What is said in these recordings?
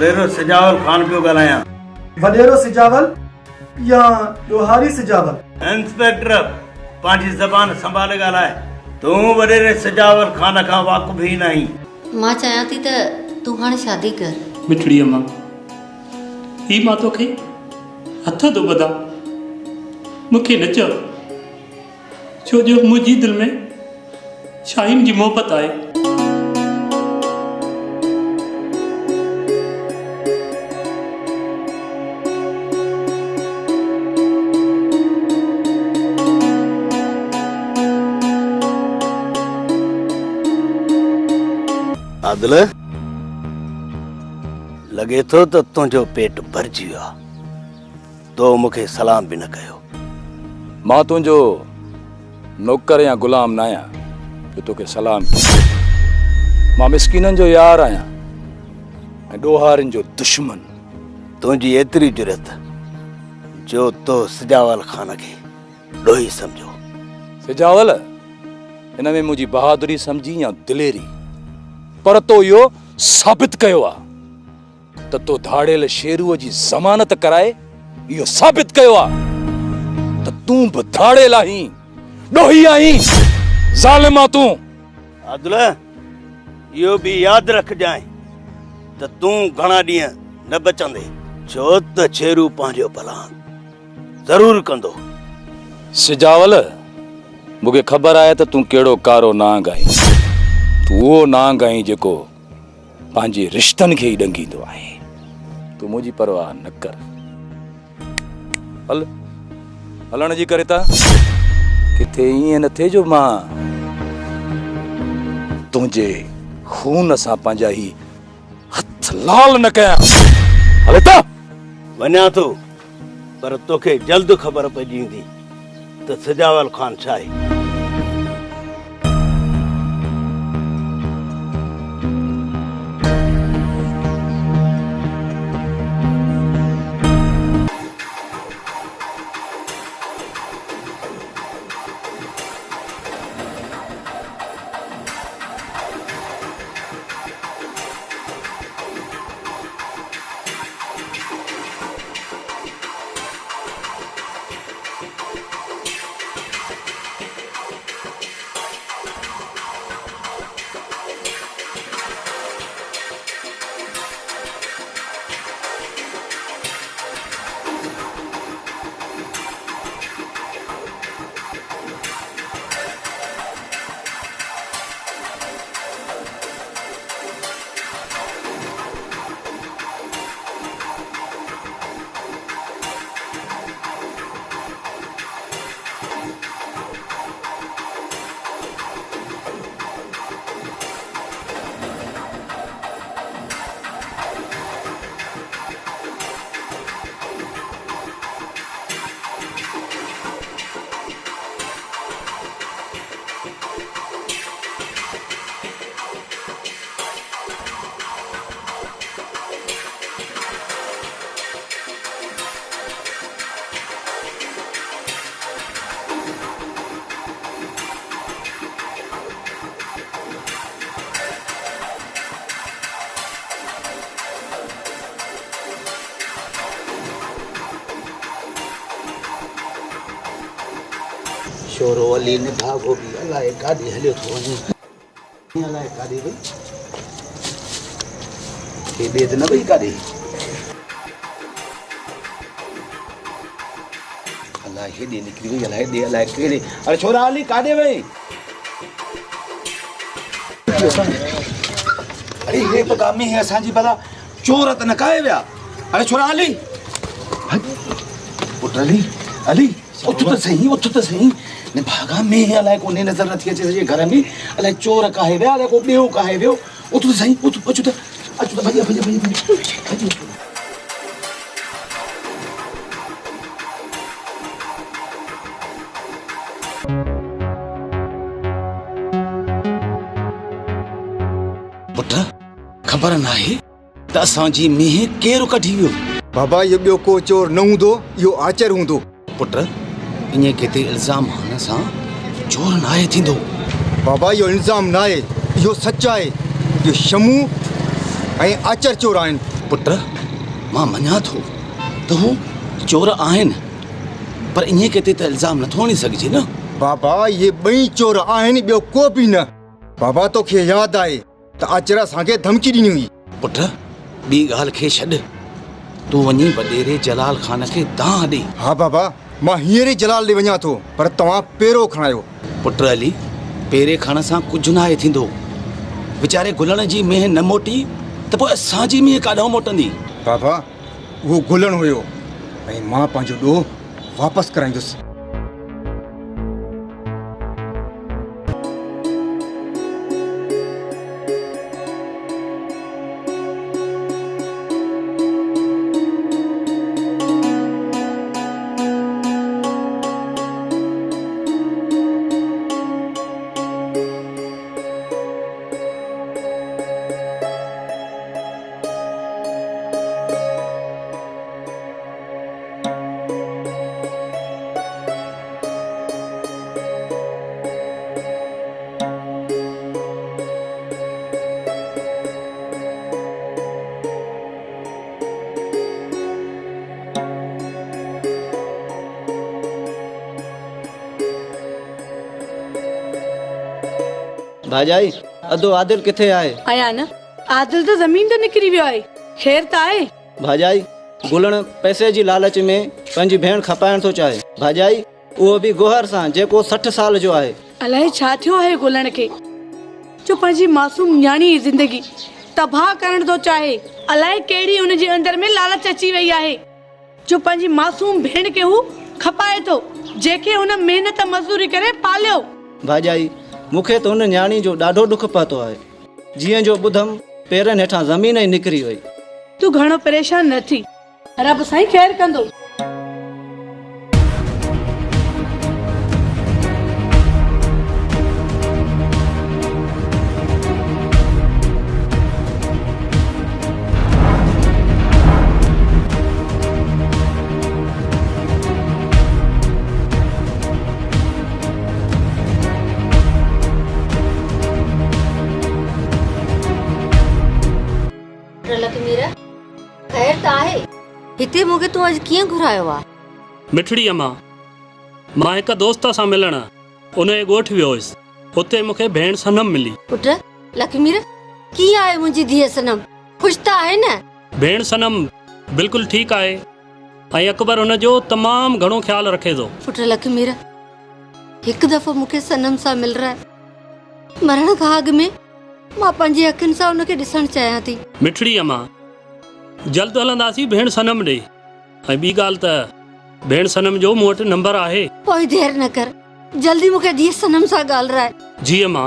वडेरो सिजावल खान पियो ॻाल्हायां। वडेरो सिजावल या ॾोहारी सिजावल? इंस्पेक्टर पंहिंजी ज़बान संभाले ॻाल्हाए। तूं वडेरे सिजावल खान खां वाक़ुफ़ ई नहीं। मां चाहियां थी त तूं हाणे शादी कर। मिठड़ी अम्मा, ही मां तोखे हथ थो ॿधा, मूंखे न चओ, छो जो मुंहिंजी दिलि में शाहीन जी मोहबत आहे। आदिल, लगे थो त तुंहिंजो पेट भरिजी वियो आहे। तो मूंखे सलाम बि न कयो। मां तुंहिंजो नौकर या गुलाम न आहियां जो तोखे सलाम कयां। मां मिसकीननि जो यार आहियां ऐं ॾोहारनि जो दुश्मन। तुंहिंजी एतिरी जुरत जो तो सिजावल खान खे ॾोही सम्झो। सिजावल, हिन में मुंहिंजी बहादुरी सम्झी या दिलेरी, पर तो इहो साबित कयो आहे त तो धाड़ियल शेरूअ जी ज़मानत कराए इहो साबित कयो आहे त तूं बि धाड़ियल आहीं, ॾोही आहीं, ज़ालिम तूं। आदिल, इहो बि यादि रखजांइ त तूं घणा ॾींहं न बचंदे, छो त शेरू पंहिंजो भलान ज़रूर कंदो। सिजावल, मूंखे ख़बर आहे त तूं कहिड़ो कारो नांग आहीं। तूं उहो नांग आहीं जेको पंहिंजे रिश्तनि खे ई ॾंगींदो आहे। तूं मुंहिंजी परवाह न कर। हल, हलण जी करे था। किथे ईअं न थिए जो मां तुंहिंजे खून सां पंहिंजा ई हथ लाल न कयां। हले था वञा थो, पर तोखे जल्द ख़बर पइजी वेंदी त सिजावल खान छा आहे। छोरो अली ने भागो भी अलाए गाड़ी हलियो थो वञे। अलाए गाड़ी भई के बेद न भई गाड़ी अलाए हेॾे निकिरी वई। अलाए हेॾे अलाए कहिड़े। अरे छोरा अली काॾे वई? अरे हे पगामी है असांजी भला चोर त न काए विया। अरे छोरा अली, पुट अली, अली उठ त सही, उठ त सही। ने भागा में अलाए कोने नजर नथी अचे सॼे घर में। अलाए चोर काहे विया, अलाए को ॿियो काहे वियो। उठ त सही, उठ, अचो त भैया भैया भैया। पुट ख़बर न आहे त असांजी मींहुं केरु कढी वियो? बाबा इहो ॿियो को चोर न हूंदो, इहो आचर हूंदो। पुट ईअं किथे इल्ज़ाम हणण सां चोर न आहे थींदो। बाबा इहो इल्ज़ाम न आहे, इहो सच आहे। इहो शमू ऐं आचर चोर आहिनि। पुट मां मञा थो त हू चोर आहिनि, पर ईअं किथे त इल्ज़ाम नथो हणी सघिजे न। बाबा ये ॿई चोर आहिनि, ॿियो को बि न। बाबा तोखे यादि आहे त आचर असांखे धमकी ॾिनी हुई। पुट ॿी ॻाल्हि खे छॾ, तूं वञी वॾेरे जलाल खान खे दांह ॾे। हा बाबा मां हींअर ई जलाल ॾे वञा थो, पर तव्हां पेरो खणायो। पुट अली पेरे खण सां कुझु नाहे थींदो। वीचारे गुलण जी मेंह न मोटी त पोइ असांजी मेंह काॾां मोटंदी। बाबा उहो गुलण हुयो ऐं मां पंहिंजो ॾोह वापसि कराईंदुसि। भाजाई अदो आदिल किथे आहे? आया न आदिल तो जमीन तो निकरी वियो आहे। खैर त आहे? भाजाई गुलण पैसे जी लालच में पंहिंजी भेण खपाइण थो चाहे। भाजाई उहो बि गोहर सां जेको 60 साल जो आहे। अलाए छा थियो आहे गुलण खे, जो पंहिंजी मासूम न्याणी जी जिंदगी तबाह करण थो चाहे। अलाए कहिड़ी हुन जे अंदर में लालच अची वई आहे जो पंहिंजी मासूम भेण खे हू खपाए थो, जेके हुन महिनत मज़दूरी करे पालियो। भाजाई मूंखे त हुन न्याणी जो ॾाढो दुख पतो आहे। जीअं जो ॿुधमि पेरनि हेठां ज़मीन ई निकिरी वई। तू घणो परेशान न थी, रब साईं खैर कंदो। खैर त आहे? हिते मूंखे तूं अॼु कीअं घुरायो आहे? मिठड़ी अम्मा, मां हिकु दोस्त सां मिलण उनजे ॻोठ वियो हुयुसि। हुते मूंखे भेण सनम मिली। पुट लखमीर कीअं आहे मुंहिंजी धीअ सनम? ख़ुशि त आहे न? भेण सनम बिल्कुलु ठीकु आहे ऐं अकबर हुनजो तमामु घणो ख़्यालु रखे थो। पुट लखमीर हिकु दफ़ो मूंखे सनम सां मिल रहा है। मरण खां अॻु में मां पंहिंजी अखियुनि सां हुनखे ॾिसणु चाहियां थी। मिठड़ी अम्मा जल्द हलंदासीं भेण सनम ॾे। ऐं ॿी ॻाल्हि त भेण सनम जो मूं वटि नंबर आहे। पोइ देरि न कर, जल्दी मूंखे धीअ सनम सां ॻाल्हाए। जी अम्मा,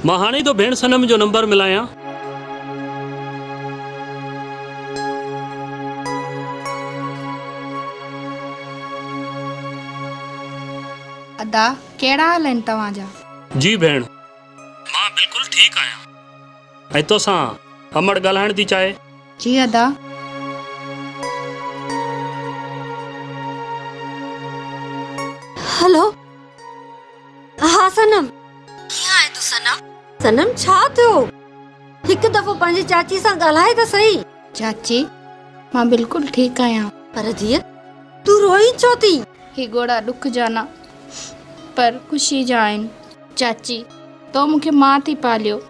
मां हाणे ई तो भेण सनम जो नंबर मिलायां। अदा कहिड़ा हाल आहिनि तव्हांजा? जी भेण, मां बिल्कुलु ठीकु आहियां। ऐं तोसां अमड़ ॻाल्हाइण थी चाहे? जी अदा। हेलो, हाँ सनम, कीअं आहे तूं सनम? सनम छा थियो? हिकु दफ़ो पंहिंजी चाची सां ॻाल्हाए त सही। चाची मां बिल्कुलु ठीकु आहियां। पर धीअ तूं रोई छो थी? ही गोड़ा दुख जा न पर ख़ुशी जा आहिनि। चाची तो मूंखे मां थी पालियो,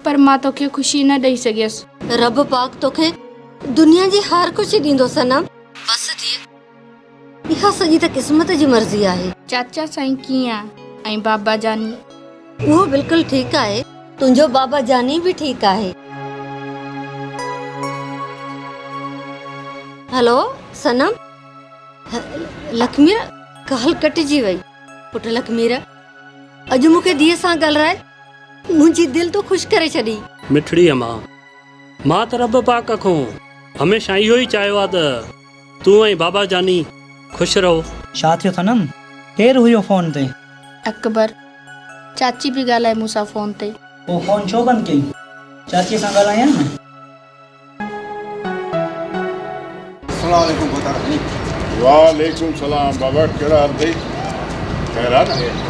पर मां तोखे ख़ुशी न ॾेई सघियसि। रब पाक तोखे दुनिया जी हर ख़ुशी ॾींदो सनम। बस धीअ, इहा सॼी त क़िस्मत जी मर्ज़ी आहे। चाचा साईं कीअं आहे? ऐं बाबा जानी? उहो बिल्कुलु ठीकु आहे। तुंहिंजो बाबा जानी बि ठीकु आहे। हेलो सनम, लखमीर ॻाल्हि कटिजी वई। पुट लखमीर अॼु मूंखे धीअ सां ॻाल्हाए मुंहिंजी दिलि तो ख़ुशि करे छॾी। मिठड़ी अम्मा, मां त रब पाक खां हमेशह इहो ई चाहियो आहे त तूं ऐं बाबा जानी ख़ुशि रहो। छा थियो सनम? केरु हुयो फोन ते? अकबर। चाची बि ॻाल्हाए मूंसां फोन ते। वो फोन छो बंदि कई? चाची सां ॻाल्हायां न। अस्सलाम वालेकुम बोतार साईं। वालेकुम सलाम बाबा, कहिड़ा हाल अथई? ख़ैर आहे न?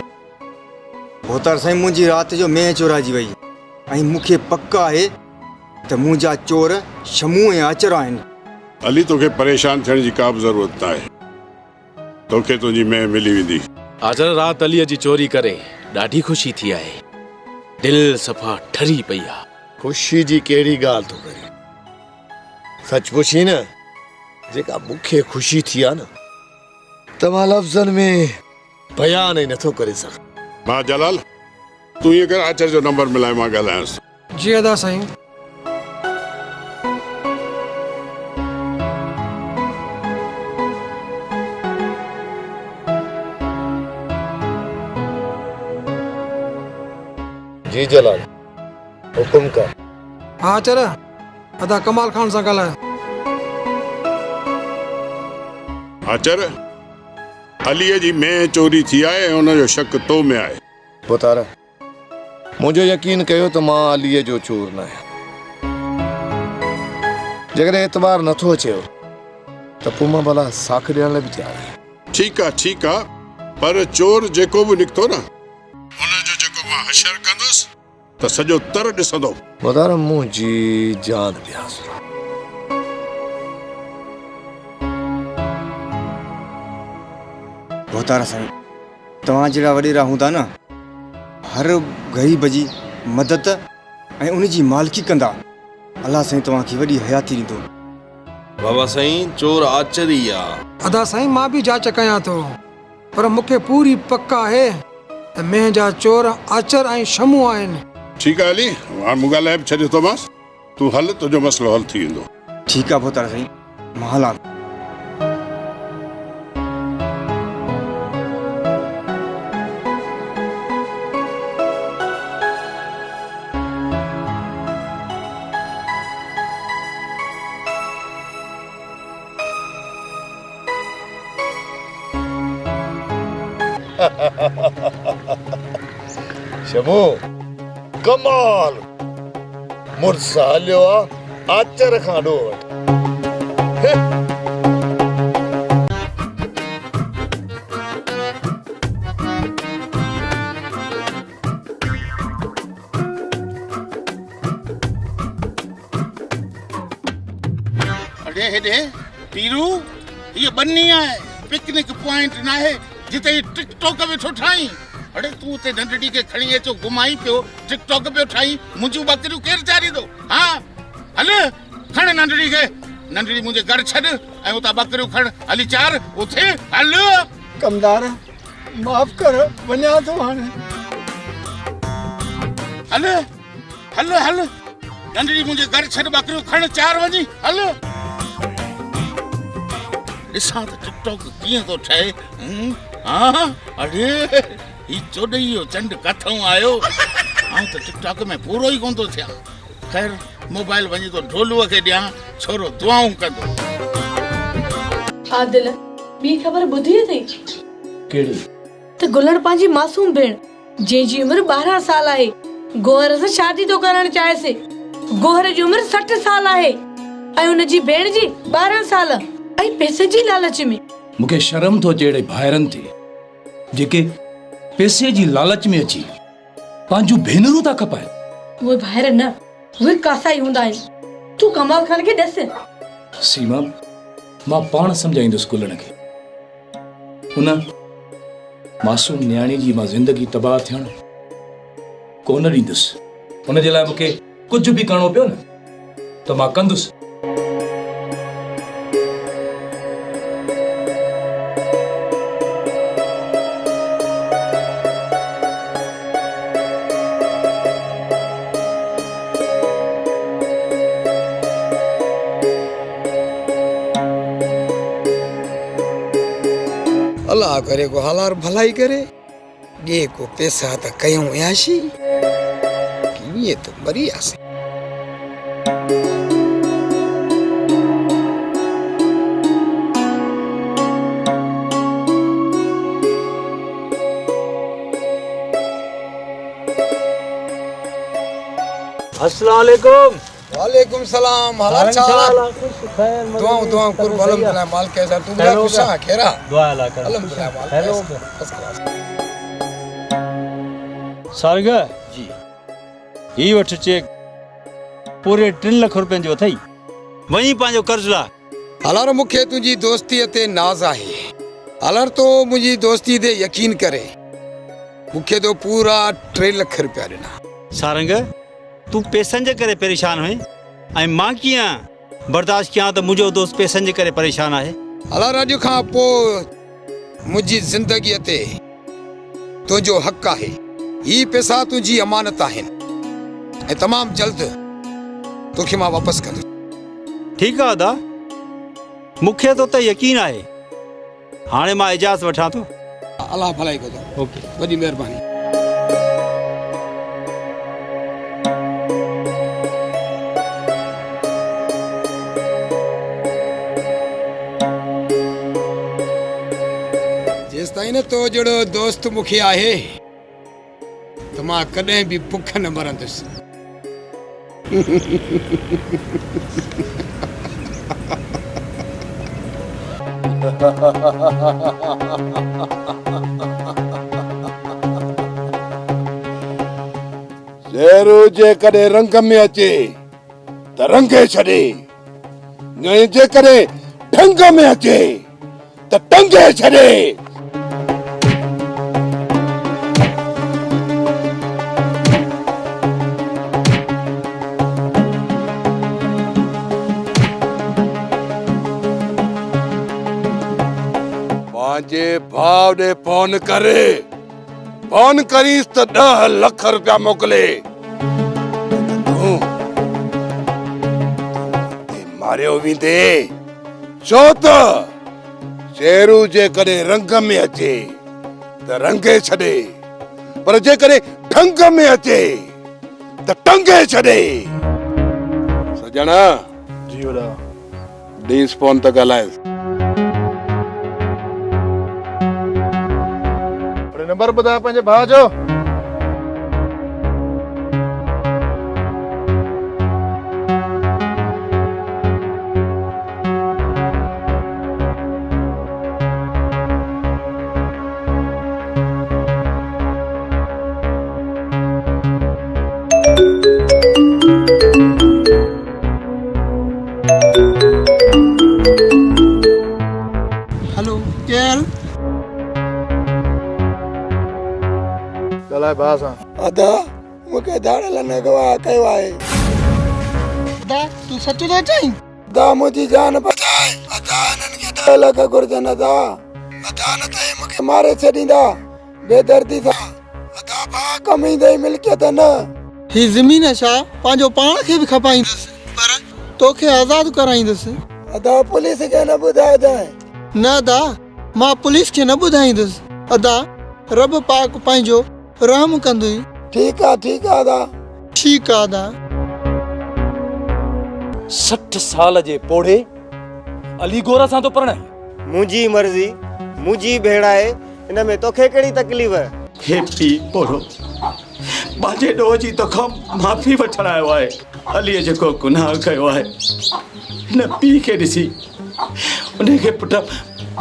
बोतार साईं मुंहिंजी राति जो मेंह चोराइजी वई ऐं मूंखे पक आहे त मुंहिंजा चोर शमू ऐं आचर आहिनि। अली तोखे परेशान थियण जी का बि ज़रूरत नाहे। तोखे तुंहिंजी मैं मिली वेंदी। आचर रात अलीअ जी चोरी करे ॾाढी ख़ुशी थी आहे। दिल सफ़ा ठरी पई आहे। ख़ुशी जी कहिड़ी ॻाल्हि थो करे? सच पुछी न, जेका मूंखे ख़ुशी थी आहे न, तव्हां लफ़्ज़नि में बयान ई नथो करे सघां। मां जलाल, तूं ईअं कर, आचर जो नंबर मिलाए, मां ॻाल्हायांसि। जी अदा साईं। जी जलाल, हुकुम कर। हाँ चल, अदा कमाल खान सां ॻाल्हायो। आचर, अलीअ जी मैं चोरी थी आहे ऐं हुनजो शक तो में आहे। पुतारा, मुझे यकीन कयो त मां अलीअ जो चोर न आहियां। जेकॾहिं एतबार नथो अचेव त पोइ मां भला साख ॾियण लाइ बि तयारु आहियां। ठीक आहे, पर चोर जेको बि निकितो न, हुनजो जेको मां हशर कंदुसि त सॼो तर ॾिसंदो। पुतारा, मुंहिंजी जान ॾियास। भोतारा साईं, तव्हां जहिड़ा वॾेरा हूंदा न, हर ग़रीब जी मदद ऐं उन जी मालिकी कंदा, अल्लाह साईं तव्हांखे वॾी हयाती ॾींदो। बाबा साईं, चोर आचर ई आहे। अदा साईं, मां बि जांच कयां थो, पर मूंखे पूरी पक आहे त मैं जा चोर आचर ऐं शमू आहिनि। ठीकु आहे अली, हाणे मूं ॻाल्हाए बि छॾियो थो मांसि। तूं हल, तुंहिंजो मसइलो हल थी वेंदो। ठीकु आहे भोतारा साईं, मां हलां। शमू, कमाल मुड़सा हलियो आहे आचर खां ॾो वटि। अरे हेॾे पीरू, ये बन्नी आहे, पिकनिक पॉइंट न आहे जिते टिकटॉक वेठो ठाहीं। अरे तू ते नंढड़ी के खणी अचो घुमाई पियो, टिकटॉक पियो ठाहीं, मुंहिंजूं बकरियूं केरु चारींदो? हाँ हल, खण नंढड़ी के, नंढड़ी मुंहिंजे घर छॾ ऐं उतां बकरियूं खण, हली चार उथे हल। कमदार, माफ़ कर, वञा थो हाणे। हल हल हल, नंढड़ी मुंहिंजे घर छॾ, बकरियूं खण, चार वञी हल। ॾिसां त टिकटॉक कीअं थो ठहे। हाँ, अरे ही चोॾहीं चंड किथां आयो? आउं त टिकटॉक में पूरो ई कोन थो थियां। ख़ैर, मोबाइल वञी तो ढोलूअ खे ॾियां, छोरो दुआऊं कंदो। आदिल, ॿी ख़बर ॿुधी अथई? कहिड़ी? त गुलण पंहिंजी मासूम भेण, जंहिंजी उमिरि 12 साल आहे, गोहर सां शादी तो करणु चाहेसि। गोहर जी उमिरि 60 साल आहे ऐं उनजी भेण जी 12 साल, ऐं पैसे जी लालच में। मूंखे शर्म थो अचे अहिड़े भाइरनि ते जेके पैसे जी लालच में अची पंहिंजूं भेनरूं था खपाइनि। उहे भाइर न, उहे कासाई हूंदा आहिनि। तूं कमाल खान खे ॾस। सीमा, मां पाण सम्झाईंदुसि गुलण खे। उन मासूम न्याणी जी मां ज़िंदगी तबाह थियण कोन ॾींदुसि। उनजे लाइ मूंखे कुझु बि करिणो पियो न त मां कंदुसि। अल्लाह करे को हालार भलाई करे, ये को पैसा त कयूं याशी ये तो बड़ी आसे। अस्सलाम वालेकुम। वालेकुम सलाम। हालात चाल? दुआओं दुआओं कर अल्हम्दुलिल्लाह माल कैसा तू मेरा खुशा खेरा दुआ अल्लाह कर अल्हम्दुलिल्लाह माल हेलो फर्स्ट क्लास। सारगा जी ही वठ चेक पूरे 3 लाख रुपयनि जो अथई वहीं पंहिंजो कर्ज़ ला। हलार मूंखे तुंहिंजी दोस्तीअ ते नाज़ आहे। हलार तो मुंहिंजी दोस्ती ते यकीन करे मूंखे तो पूरा 3 लाख रुपया ॾिना। सारंग तूं पैसनि जे करे परेशान हुई ऐं मां कीअं बर्दाश्त कयां त मुंहिंजो दोस्त पैसनि जे करे परेशान आहे। हलार अॼु खां पोइ मुंहिंजी ज़िंदगीअ ते तुंहिंजो हक़ आहे। ही पैसा तुंहिंजी अमानत आहिनि ऐं तमामु जल्द तोखे मां वापसि कंदुसि। ठीकु आहे अदा, मूंखे तो ते यकीन आहे। हाणे मां इजाज़त वठां थो। अलाह भलाई कंदो। ओके, वॾी महिरबानी। जेसि ताईं न तो जहिड़ो दोस्त मूंखे आहे त मां कॾहिं बि बुख न मरंदुसि। शेरू जे कॾहिं रंग में अचे त रंगे छॾे, न जे कॾहिं ढंग में अचे त टंगे छॾे। पंहिंजे भाउ ॾे फोन करे, फोन करीस त 10 लाख रुपया मोकिले। तूं मारियो वेंदे छो त शेरू जे कॾहिं रंग में अचे त रंगे छॾे, पर जे कॾहिं ढंग में अचे त टंगे छॾे। सजणा जी वॾा डीस फोन त ॻाल्हाए। नंबर ॿुधायो पंहिंजे भाउ जो। हेलो केर? ॻाल्हाए भाउ सां। अदा मूंखे धाड़े लाइ गवाह कयो आहे। अदा तूं सच थो चईं? अदा मुंहिंजी जान बचाए। अदा हिननि खे 10 लाख घुर्जनि। अदा अदा न त मूंखे मारे छॾींदा बेदर्दी सां। अदा भाउ कमाईंदे मिल्कियत न। ही ज़मीन छा पंहिंजो पाण खे बि खपाईंदुसि पर तोखे आज़ादु कराईंदुसि। अदा पुलिस खे न ॿुधाए जाए। न अदा मां पुलिस खे न ॿुधाईंदुसि। अदा रब पाक पंहिंजो रहम कंदुई। ठीक आहे अदा। ठीक आहे अदा। 60 साल जे पोड़े अली गोरा सां तो परणाई। मुंहिंजी मर्ज़ी मुंहिंजी भेण आहे, इन में तोखे कहिड़ी तकलीफ़? हे पी पोड़ो बाजे ॾोह जी तोखां माफ़ी वठण आयो आहे। अलीअ जेको गुनाह कयो आहे हिन पीउ खे ॾिसी उनखे पुट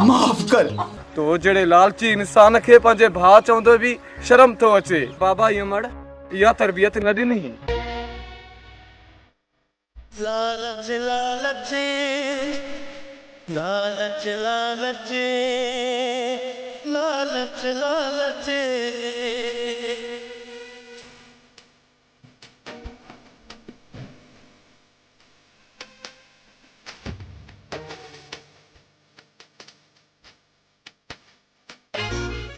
माफ़ कर। तो जड़े लालची इंसान खे पंहिंजे भाउ चवंदो बि शर्म थो अचे। बाबा यमड़ इहा तरबियत न ॾिनी। लालच लालच लालच लालच लालच लालच